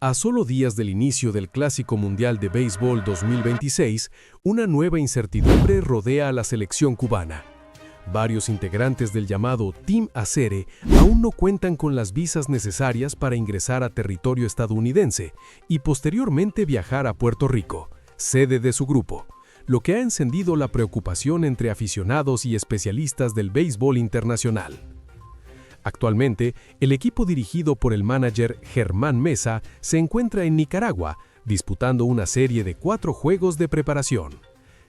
A solo días del inicio del Clásico Mundial de Béisbol 2026, una nueva incertidumbre rodea a la selección cubana. Varios integrantes del llamado Team Acere aún no cuentan con las visas necesarias para ingresar a territorio estadounidense y posteriormente viajar a Puerto Rico, sede de su grupo, lo que ha encendido la preocupación entre aficionados y especialistas del béisbol internacional. Actualmente, el equipo dirigido por el manager Germán Mesa se encuentra en Nicaragua, disputando una serie de 4 juegos de preparación.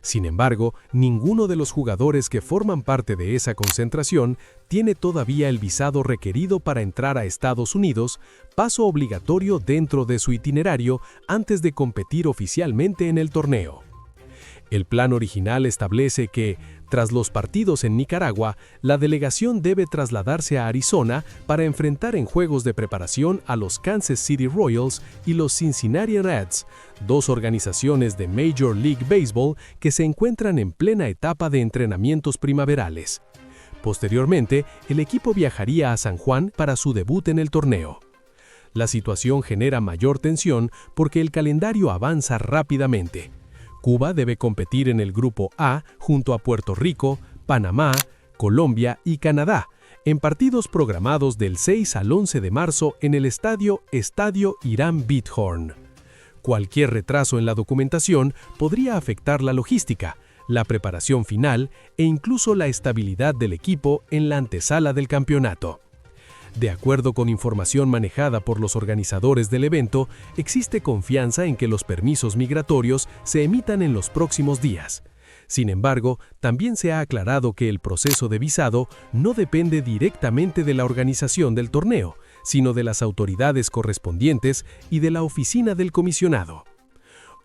Sin embargo, ninguno de los jugadores que forman parte de esa concentración tiene todavía el visado requerido para entrar a Estados Unidos, paso obligatorio dentro de su itinerario antes de competir oficialmente en el torneo. El plan original establece que, tras los partidos en Nicaragua, la delegación debe trasladarse a Arizona para enfrentar en juegos de preparación a los Kansas City Royals y los Cincinnati Reds, 2 organizaciones de Major League Baseball que se encuentran en plena etapa de entrenamientos primaverales. Posteriormente, el equipo viajaría a San Juan para su debut en el torneo. La situación genera mayor tensión porque el calendario avanza rápidamente. Cuba debe competir en el Grupo A junto a Puerto Rico, Panamá, Colombia y Canadá, en partidos programados del 6 al 11 de marzo en el Estadio Irán Bithorn. Cualquier retraso en la documentación podría afectar la logística, la preparación final e incluso la estabilidad del equipo en la antesala del campeonato. De acuerdo con información manejada por los organizadores del evento, existe confianza en que los permisos migratorios se emitan en los próximos días. Sin embargo, también se ha aclarado que el proceso de visado no depende directamente de la organización del torneo, sino de las autoridades correspondientes y de la oficina del comisionado.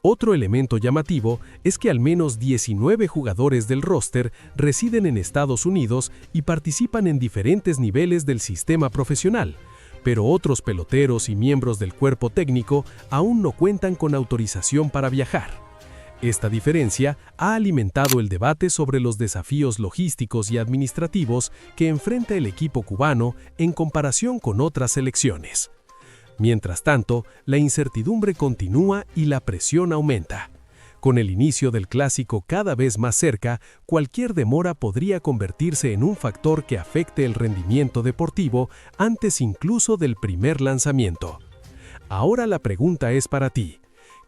Otro elemento llamativo es que al menos 19 jugadores del roster residen en Estados Unidos y participan en diferentes niveles del sistema profesional, pero otros peloteros y miembros del cuerpo técnico aún no cuentan con autorización para viajar. Esta diferencia ha alimentado el debate sobre los desafíos logísticos y administrativos que enfrenta el equipo cubano en comparación con otras selecciones. Mientras tanto, la incertidumbre continúa y la presión aumenta. Con el inicio del clásico cada vez más cerca, cualquier demora podría convertirse en un factor que afecte el rendimiento deportivo antes incluso del primer lanzamiento. Ahora la pregunta es para ti.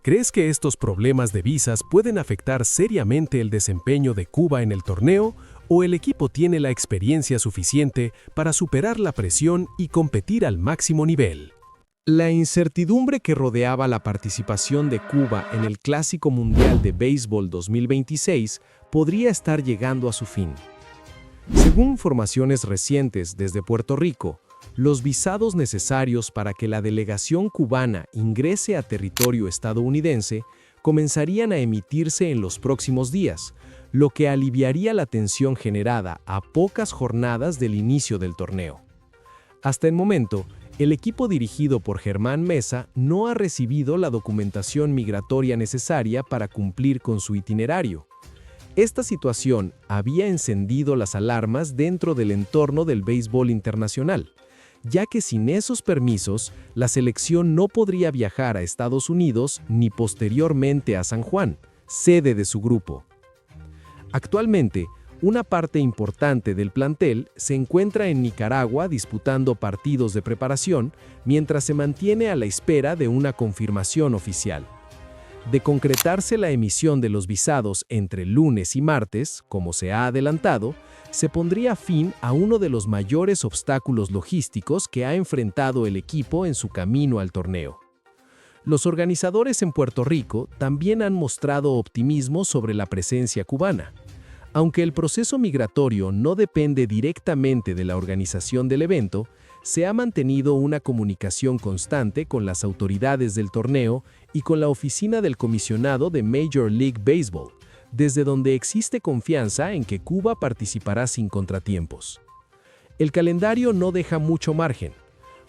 ¿Crees que estos problemas de visas pueden afectar seriamente el desempeño de Cuba en el torneo o el equipo tiene la experiencia suficiente para superar la presión y competir al máximo nivel? La incertidumbre que rodeaba la participación de Cuba en el Clásico Mundial de Béisbol 2026 podría estar llegando a su fin. Según informaciones recientes desde Puerto Rico, los visados necesarios para que la delegación cubana ingrese a territorio estadounidense comenzarían a emitirse en los próximos días, lo que aliviaría la tensión generada a pocas jornadas del inicio del torneo. Hasta el momento, el equipo dirigido por Germán Mesa no ha recibido la documentación migratoria necesaria para cumplir con su itinerario. Esta situación había encendido las alarmas dentro del entorno del béisbol internacional, ya que sin esos permisos, la selección no podría viajar a Estados Unidos ni posteriormente a San Juan, sede de su grupo. Actualmente, una parte importante del plantel se encuentra en Nicaragua disputando partidos de preparación mientras se mantiene a la espera de una confirmación oficial. De concretarse la emisión de los visados entre lunes y martes, como se ha adelantado, se pondría fin a uno de los mayores obstáculos logísticos que ha enfrentado el equipo en su camino al torneo. Los organizadores en Puerto Rico también han mostrado optimismo sobre la presencia cubana. Aunque el proceso migratorio no depende directamente de la organización del evento, se ha mantenido una comunicación constante con las autoridades del torneo y con la oficina del comisionado de Major League Baseball, desde donde existe confianza en que Cuba participará sin contratiempos. El calendario no deja mucho margen.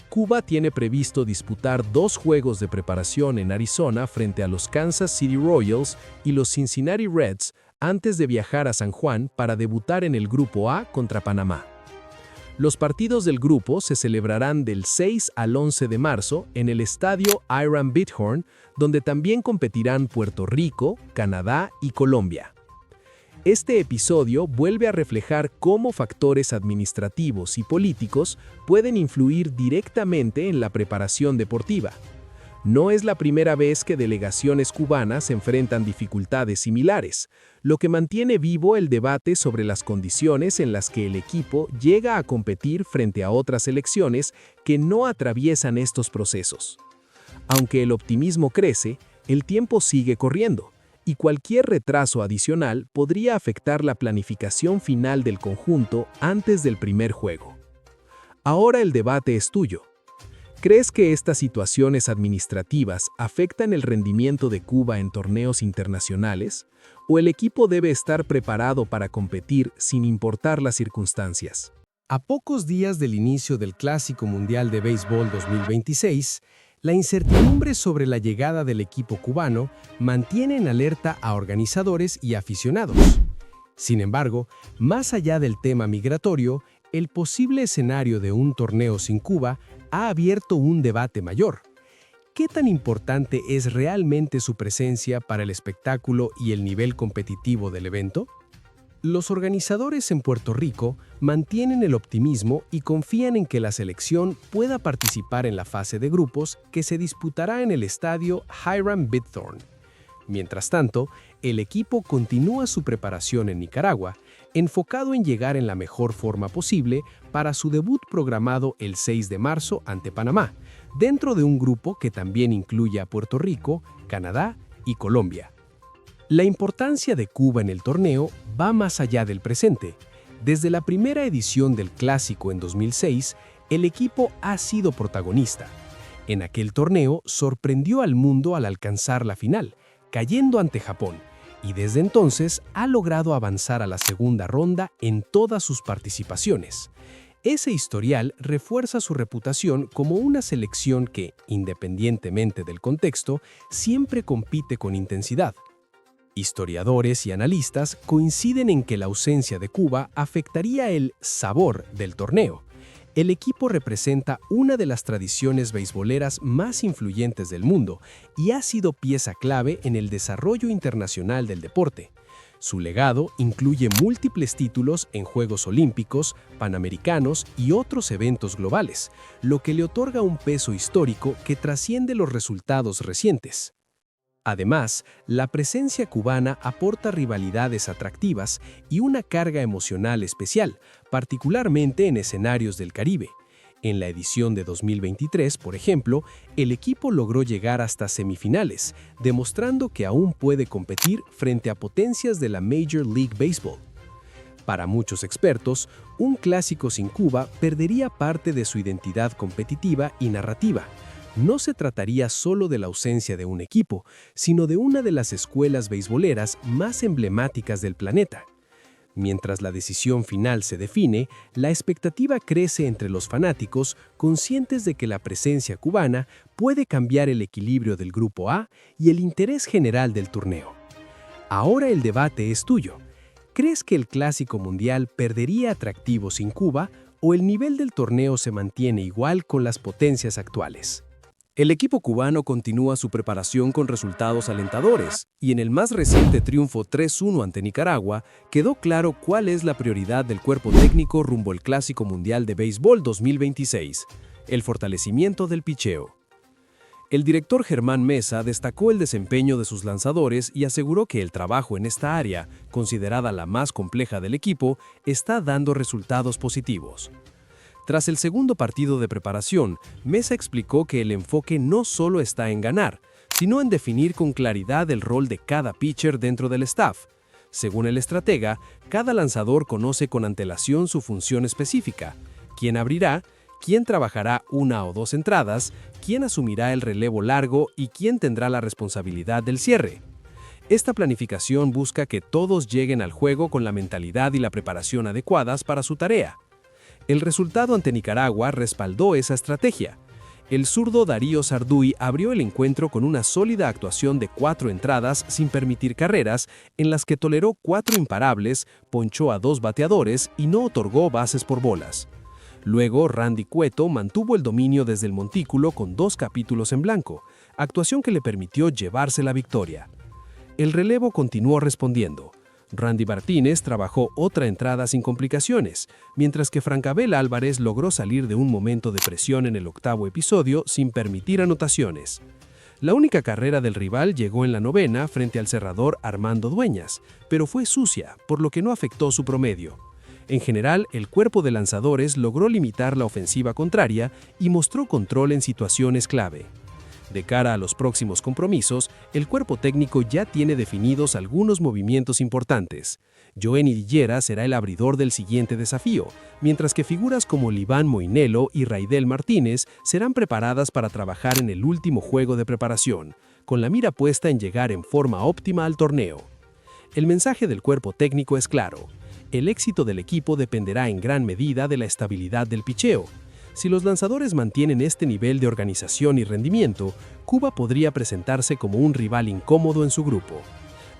Cuba tiene previsto disputar 2 juegos de preparación en Arizona frente a los Kansas City Royals y los Cincinnati Reds antes de viajar a San Juan para debutar en el Grupo A contra Panamá. Los partidos del grupo se celebrarán del 6 al 11 de marzo en el estadio Hiram Bithorn, donde también competirán Puerto Rico, Canadá y Colombia. Este episodio vuelve a reflejar cómo factores administrativos y políticos pueden influir directamente en la preparación deportiva. No es la primera vez que delegaciones cubanas enfrentan dificultades similares, lo que mantiene vivo el debate sobre las condiciones en las que el equipo llega a competir frente a otras selecciones que no atraviesan estos procesos. Aunque el optimismo crece, el tiempo sigue corriendo, y cualquier retraso adicional podría afectar la planificación final del conjunto antes del primer juego. Ahora el debate es tuyo. ¿Crees que estas situaciones administrativas afectan el rendimiento de Cuba en torneos internacionales? ¿O el equipo debe estar preparado para competir sin importar las circunstancias? A pocos días del inicio del Clásico Mundial de Béisbol 2026, la incertidumbre sobre la llegada del equipo cubano mantiene en alerta a organizadores y aficionados. Sin embargo, más allá del tema migratorio, el posible escenario de un torneo sin Cuba ha abierto un debate mayor. ¿Qué tan importante es realmente su presencia para el espectáculo y el nivel competitivo del evento? Los organizadores en Puerto Rico mantienen el optimismo y confían en que la selección pueda participar en la fase de grupos que se disputará en el estadio Hiram Bithorn. Mientras tanto, el equipo continúa su preparación en Nicaragua, enfocado en llegar en la mejor forma posible para su debut programado el 6 de marzo ante Panamá, dentro de un grupo que también incluye a Puerto Rico, Canadá y Colombia. La importancia de Cuba en el torneo va más allá del presente. Desde la primera edición del Clásico en 2006, el equipo ha sido protagonista. En aquel torneo sorprendió al mundo al alcanzar la final, cayendo ante Japón, y desde entonces ha logrado avanzar a la segunda ronda en todas sus participaciones. Ese historial refuerza su reputación como una selección que, independientemente del contexto, siempre compite con intensidad. Historiadores y analistas coinciden en que la ausencia de Cuba afectaría el sabor del torneo. El equipo representa una de las tradiciones beisboleras más influyentes del mundo y ha sido pieza clave en el desarrollo internacional del deporte. Su legado incluye múltiples títulos en Juegos Olímpicos, Panamericanos y otros eventos globales, lo que le otorga un peso histórico que trasciende los resultados recientes. Además, la presencia cubana aporta rivalidades atractivas y una carga emocional especial, particularmente en escenarios del Caribe. En la edición de 2023, por ejemplo, el equipo logró llegar hasta semifinales, demostrando que aún puede competir frente a potencias de la Major League Baseball. Para muchos expertos, un clásico sin Cuba perdería parte de su identidad competitiva y narrativa. No se trataría solo de la ausencia de un equipo, sino de una de las escuelas beisboleras más emblemáticas del planeta. Mientras la decisión final se define, la expectativa crece entre los fanáticos, conscientes de que la presencia cubana puede cambiar el equilibrio del Grupo A y el interés general del torneo. Ahora el debate es tuyo. ¿Crees que el Clásico Mundial perdería atractivo sin Cuba o el nivel del torneo se mantiene igual con las potencias actuales? El equipo cubano continúa su preparación con resultados alentadores, y en el más reciente triunfo 3-1 ante Nicaragua, quedó claro cuál es la prioridad del cuerpo técnico rumbo al Clásico Mundial de Béisbol 2026, el fortalecimiento del picheo. El director Germán Mesa destacó el desempeño de sus lanzadores y aseguró que el trabajo en esta área, considerada la más compleja del equipo, está dando resultados positivos. Tras el segundo partido de preparación, Mesa explicó que el enfoque no solo está en ganar, sino en definir con claridad el rol de cada pitcher dentro del staff. Según el estratega, cada lanzador conoce con antelación su función específica, quién abrirá, quién trabajará una o dos entradas, quién asumirá el relevo largo y quién tendrá la responsabilidad del cierre. Esta planificación busca que todos lleguen al juego con la mentalidad y la preparación adecuadas para su tarea. El resultado ante Nicaragua respaldó esa estrategia. El zurdo Darío Sarduy abrió el encuentro con una sólida actuación de 4 entradas sin permitir carreras, en las que toleró 4 imparables, ponchó a 2 bateadores y no otorgó bases por bolas. Luego, Randy Cueto mantuvo el dominio desde el montículo con 2 capítulos en blanco, actuación que le permitió llevarse la victoria. El relevo continuó respondiendo. Randy Martínez trabajó otra entrada sin complicaciones, mientras que Francabel Álvarez logró salir de un momento de presión en el 8º episodio sin permitir anotaciones. La única carrera del rival llegó en la 9ª frente al cerrador Armando Dueñas, pero fue sucia, por lo que no afectó su promedio. En general, el cuerpo de lanzadores logró limitar la ofensiva contraria y mostró control en situaciones clave. De cara a los próximos compromisos, el cuerpo técnico ya tiene definidos algunos movimientos importantes. Joenny Dillera será el abridor del siguiente desafío, mientras que figuras como Liván Moinelo y Raidel Martínez serán preparadas para trabajar en el último juego de preparación, con la mira puesta en llegar en forma óptima al torneo. El mensaje del cuerpo técnico es claro. El éxito del equipo dependerá en gran medida de la estabilidad del picheo. Si los lanzadores mantienen este nivel de organización y rendimiento, Cuba podría presentarse como un rival incómodo en su grupo.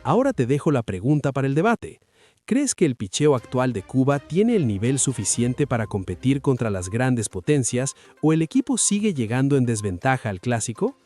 Ahora te dejo la pregunta para el debate. ¿Crees que el picheo actual de Cuba tiene el nivel suficiente para competir contra las grandes potencias o el equipo sigue llegando en desventaja al clásico?